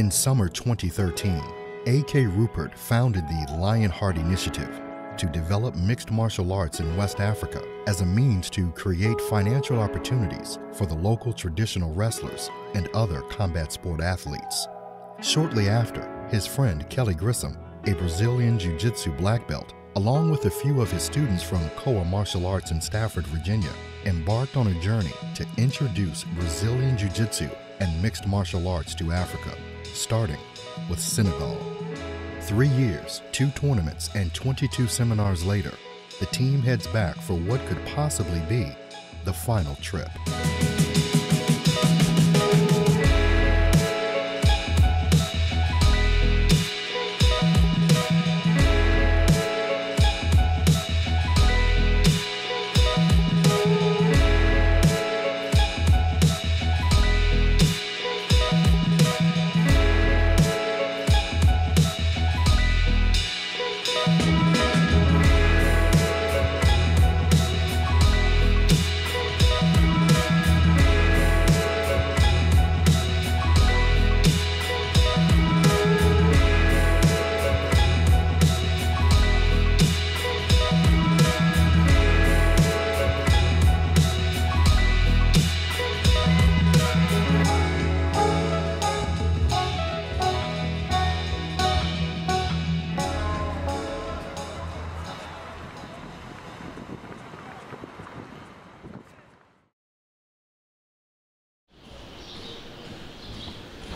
In summer 2013, A.K. Rupert founded the LionHeart Initiative to develop mixed martial arts in West Africa as a means to create financial opportunities for the local traditional wrestlers and other combat sport athletes. Shortly after, his friend KJ Grissom, a Brazilian Jiu-Jitsu black belt, along with a few of his students from KOA Martial Arts in Stafford, Virginia, embarked on a journey to introduce Brazilian Jiu-Jitsu and mixed martial arts to Africa, starting with Senegal. 3 years, 2 tournaments, and 22 seminars later, the team heads back for what could possibly be the final trip.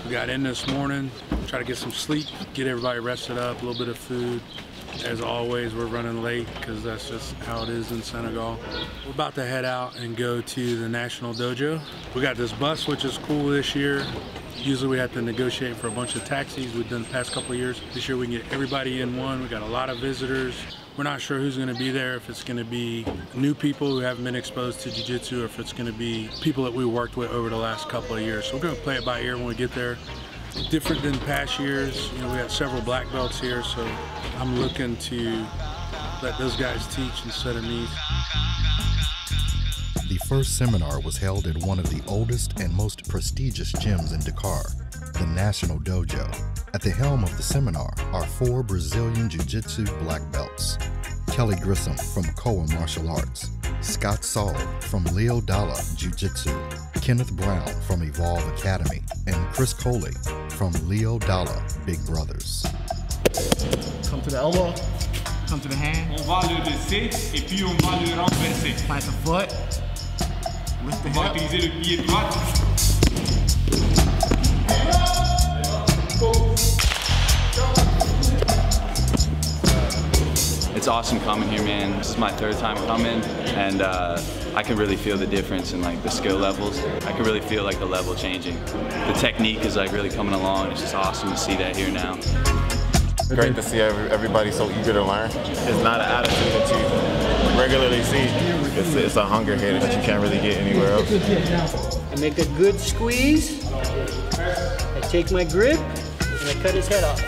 We got in this morning, try to get some sleep, get everybody rested up, a little bit of food. As always, we're running late because that's just how it is in Senegal. We're about to head out and go to the National Dojo. We got this bus, which is cool this year. Usually we have to negotiate for a bunch of taxis. We've done the past couple of years. This year we can get everybody in one. We got a lot of visitors. We're not sure who's going to be there, if it's going to be new people who haven't been exposed to Jiu-Jitsu or if it's going to be people that we worked with over the last couple of years. So we're going to play it by ear when we get there. Different than past years. You know, we got several black belts here, so I'm looking to let those guys teach instead of me. The first seminar was held in one of the oldest and most prestigious gyms in Dakar, the National Dojo. At the helm of the seminar are 4 Brazilian Jiu-Jitsu black belts: KJ Grissom from KOA Martial Arts, Scott Saul from Leo Dalla Jiu-Jitsu, Kenneth Brown from Evolve Academy, and Chris Coley from Leo Dalla Big Brothers. Come to the elbow, come to the hand. On va le laisser et puis on va le renverser. Plant the foot, lift the On va hip. utiliser le pied droit. It's awesome coming here, man. This is my 3rd time coming, and I can really feel the difference in like the skill levels. I can really feel like the level changing. The technique is like really coming along. It's just awesome to see that here now. Great to see everybody so eager to learn. It's not an attitude that you regularly see. It's a hunger here that you can't really get anywhere else. I make a good squeeze. I take my grip and I cut his head off.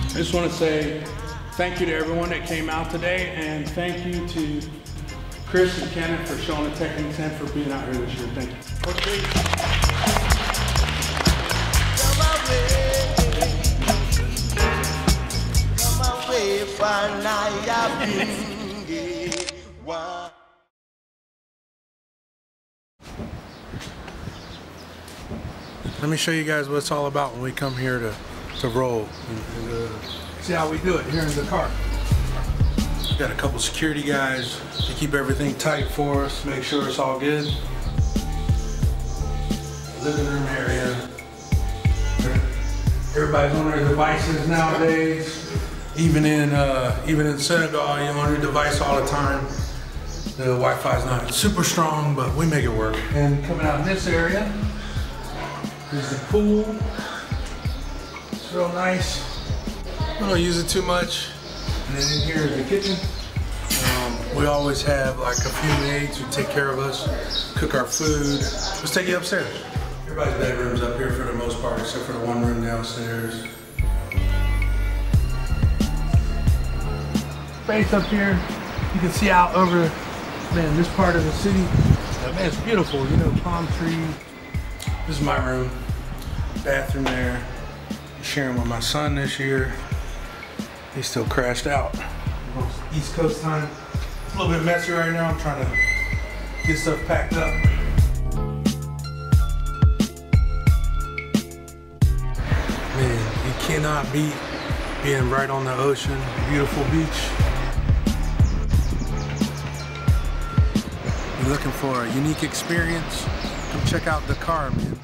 I just want to say thank you to everyone that came out today, and thank you to Chris and Kenneth for showing the techniques and for being out here this year. Thank you. Let me show you guys what it's all about when we come here to roll and see how we do it here in Dakar. Got a couple security guys to keep everything tight for us, make sure it's all good. Living room area. Everybody's on their devices nowadays. Even in Senegal, you're on your device all the time. The Wi-Fi is not super strong, but we make it work. And coming out in this area, There's the pool. It's real nice. We don't use it too much. And then in here is the kitchen. We always have like a few maids who take care of us, cook our food. Let's take you upstairs. Everybody's bedroom's up here for the most part, except for the one room downstairs. Space up here. You can see out over, man, this part of the city. Man, it's beautiful, you know, palm trees. This is my room. Bathroom there. I'm sharing with my son this year. He still crashed out. East Coast time. It's a little bit messy right now. I'm trying to get stuff packed up. Man, you cannot beat being right on the ocean, beautiful beach. You're looking for a unique experience? Come check out DAKAR, man.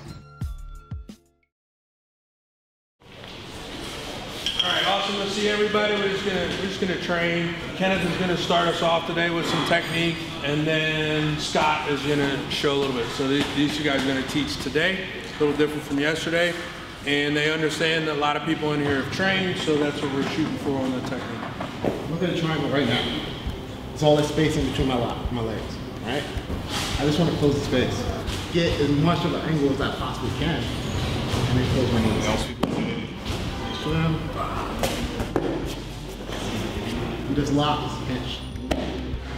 All right, awesome to see everybody. We're just gonna train. Kenneth is gonna start us off today with some technique, and then Scott is gonna show a little bit. So these two guys are gonna teach today. It's a little different from yesterday, and they understand that a lot of people in here have trained, so that's what we're shooting for on the technique. Look at the triangle right now. It's all the space in between my legs, right? I just want to close the space. Get as much of an angle as I possibly can, and then close my knees. Swim. You just lock, pinch.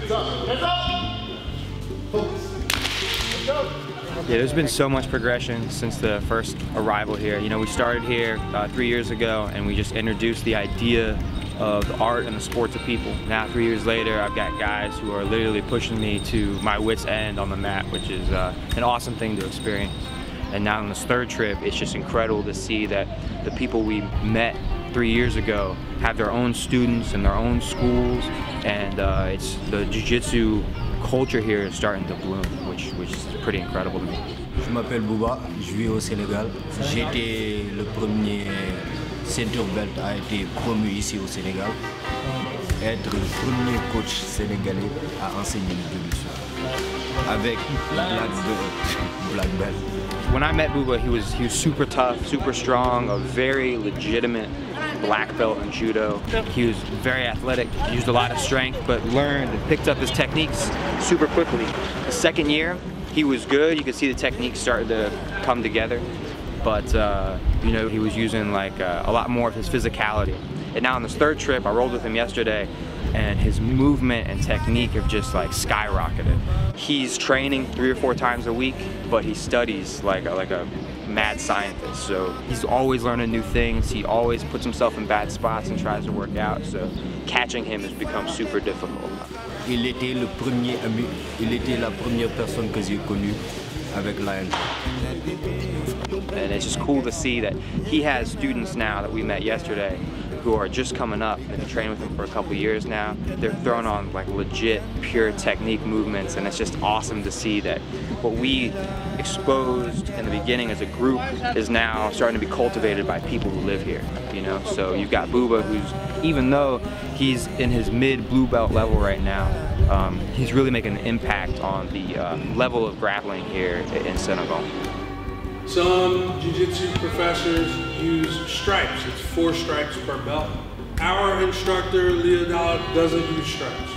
Hands up, hands up! Focus. Let's go. Yeah, there's been so much progression since the first arrival here. You know, we started here 3 years ago, and we just introduced the idea of the art and the sport to people. Now, 3 years later, I've got guys who are literally pushing me to my wit's end on the mat, which is an awesome thing to experience. And now on this third trip, it's just incredible to see that the people we met 3 years ago have their own students and their own schools, and it's the jiu-jitsu culture here is starting to bloom, which is pretty incredible to me. Je m'appelle Bouba, je vis au Sénégal. J'ai été le premier ceinture belt a été promu ici au Sénégal. Être le premier coach sénégalais à enseigner le jiu-jitsu avec black belt. When I met Bouba, he was super tough, super strong, a very legitimate black belt in judo. He was very athletic, used a lot of strength, but learned and picked up his techniques super quickly. The second year, he was good. You could see the techniques started to come together, but you know, he was using like a lot more of his physicality. And now on this third trip, I rolled with him yesterday, and his movement and technique have just like skyrocketed. He's training 3 or 4 times a week, but he studies like a mad scientist. So he's always learning new things. He always puts himself in bad spots and tries to work out. So catching him has become super difficult. Il était le premier ami, il était la première personne que j'ai connue avec LionHeart. And it's just cool to see that he has students now that we met yesterday who are just coming up. They've been training with him for a couple years now. They're throwing on like legit, pure technique movements, and it's just awesome to see that what we exposed in the beginning as a group is now starting to be cultivated by people who live here, you know? So you've got Bouba, who's, even though he's in his mid-blue belt level right now, he's really making an impact on the level of grappling here in Senegal. Some jiu-jitsu professors use stripes. It's 4 stripes per belt. Our instructor, Leodal, doesn't use stripes.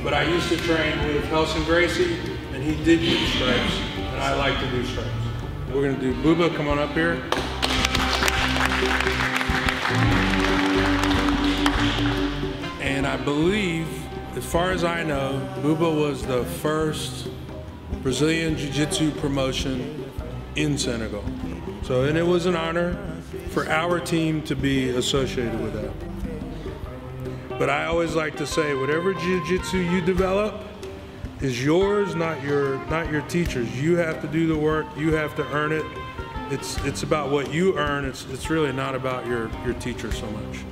But I used to train with Helson Gracie, and he did use stripes, and I like to do stripes. We're gonna do Bouba, come on up here. And I believe, as far as I know, Bouba was the first Brazilian jiu-jitsu promotion in Senegal. So, and it was an honor for our team to be associated with that. But I always like to say, whatever jiu-jitsu you develop is yours, not your teacher's. You have to do the work, you have to earn it. It's about what you earn, it's really not about your teacher so much.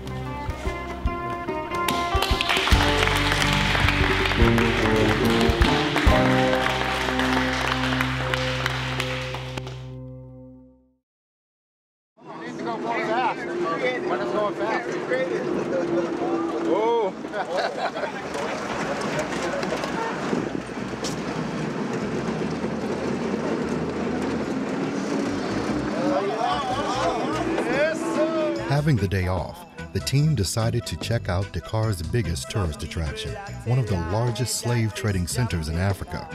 Having the day off, the team decided to check out Dakar's biggest tourist attraction, one of the largest slave trading centers in Africa,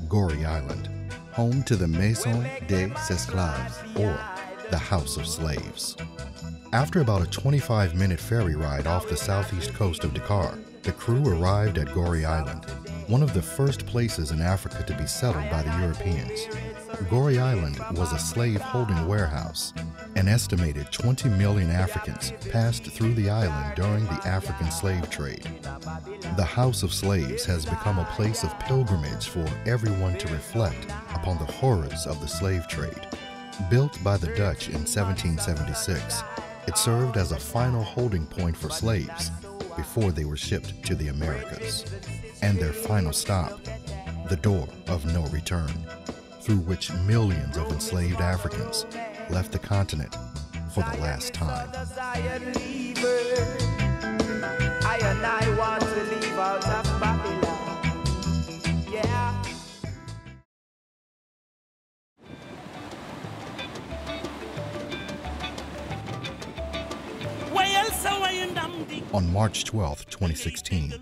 Gorée Island, home to the Maison des Esclaves, or the House of Slaves. After about a 25-minute ferry ride off the southeast coast of Dakar, the crew arrived at Gorée Island, one of the first places in Africa to be settled by the Europeans. Gorée Island was a slave-holding warehouse. An estimated 20 million Africans passed through the island during the African slave trade. The House of Slaves has become a place of pilgrimage for everyone to reflect upon the horrors of the slave trade. Built by the Dutch in 1776, it served as a final holding point for slaves before they were shipped to the Americas. And their final stop, the door of no return, through which millions of enslaved Africans left the continent for the last time. I want to leave out of Babylon. Yeah. On March 12, 2016,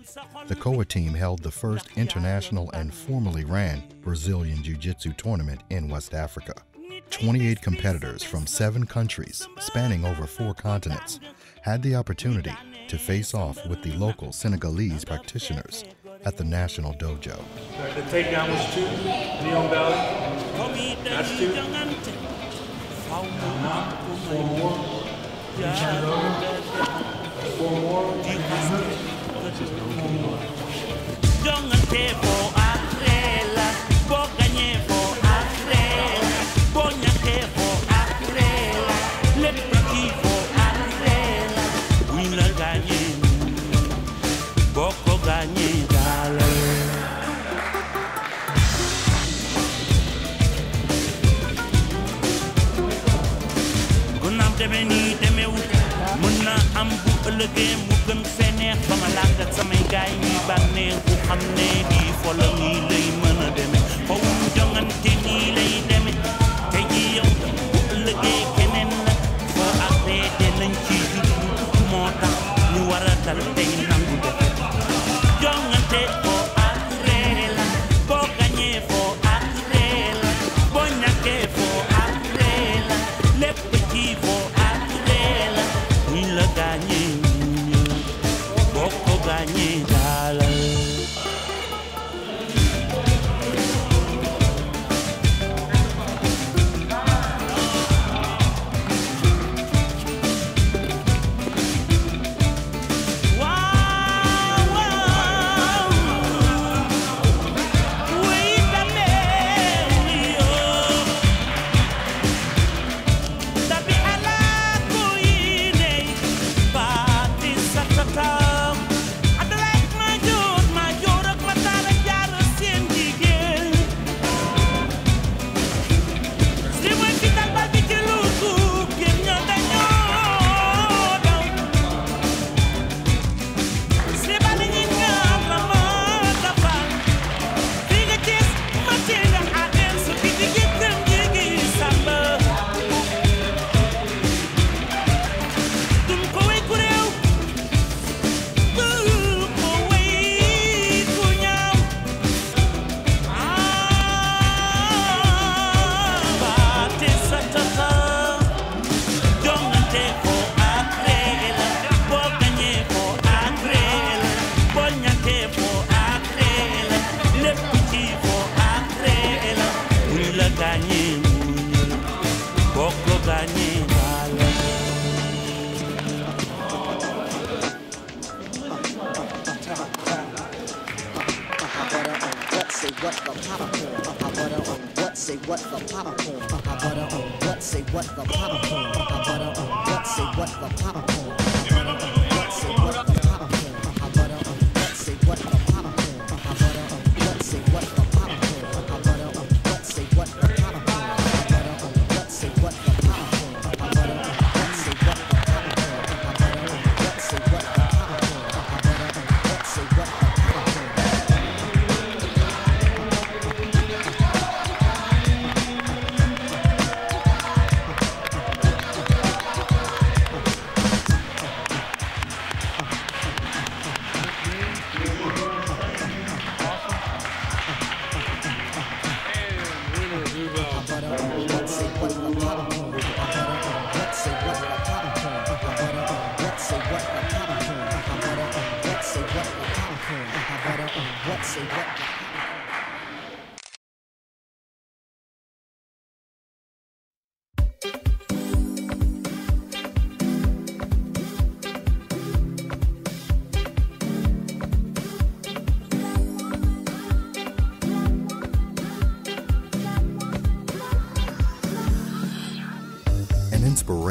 the KOA team held the first international and formally ran Brazilian Jiu-Jitsu tournament in West Africa. 28 competitors from 7 countries, spanning over 4 continents, had the opportunity to face off with the local Senegalese practitioners at the National Dojo. The takedown was 2, Leon Belly. That's 2. 4 more. 4 more.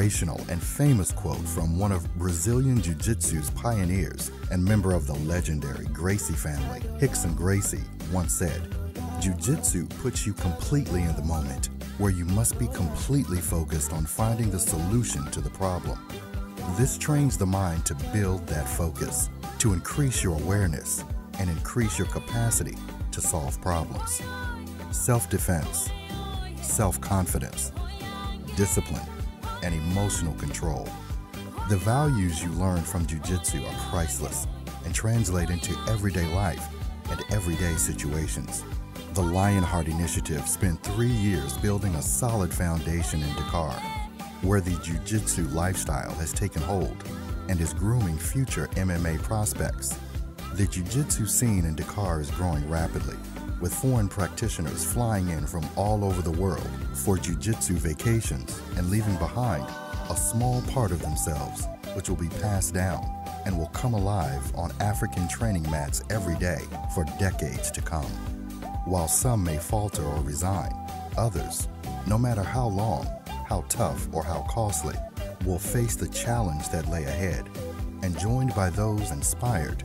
inspirational and famous quote from one of Brazilian Jiu-Jitsu's pioneers and member of the legendary Gracie family, Rickson Gracie, once said, "Jiu-Jitsu puts you completely in the moment, where you must be completely focused on finding the solution to the problem. This trains the mind to build that focus, to increase your awareness, and increase your capacity to solve problems. Self-defense, self-confidence, discipline, and emotional control. The values you learn from Jiu-Jitsu are priceless and translate into everyday life and everyday situations." The LionHeart Initiative spent 3 years building a solid foundation in Dakar, where the Jiu-Jitsu lifestyle has taken hold and is grooming future MMA prospects. The Jiu-Jitsu scene in Dakar is growing rapidly, with foreign practitioners flying in from all over the world for Jiu-Jitsu vacations and leaving behind a small part of themselves, which will be passed down and will come alive on African training mats every day for decades to come. While some may falter or resign, others, no matter how long, how tough, or how costly, will face the challenge that lay ahead, and joined by those inspired,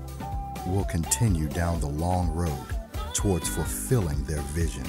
will continue down the long road towards fulfilling their vision.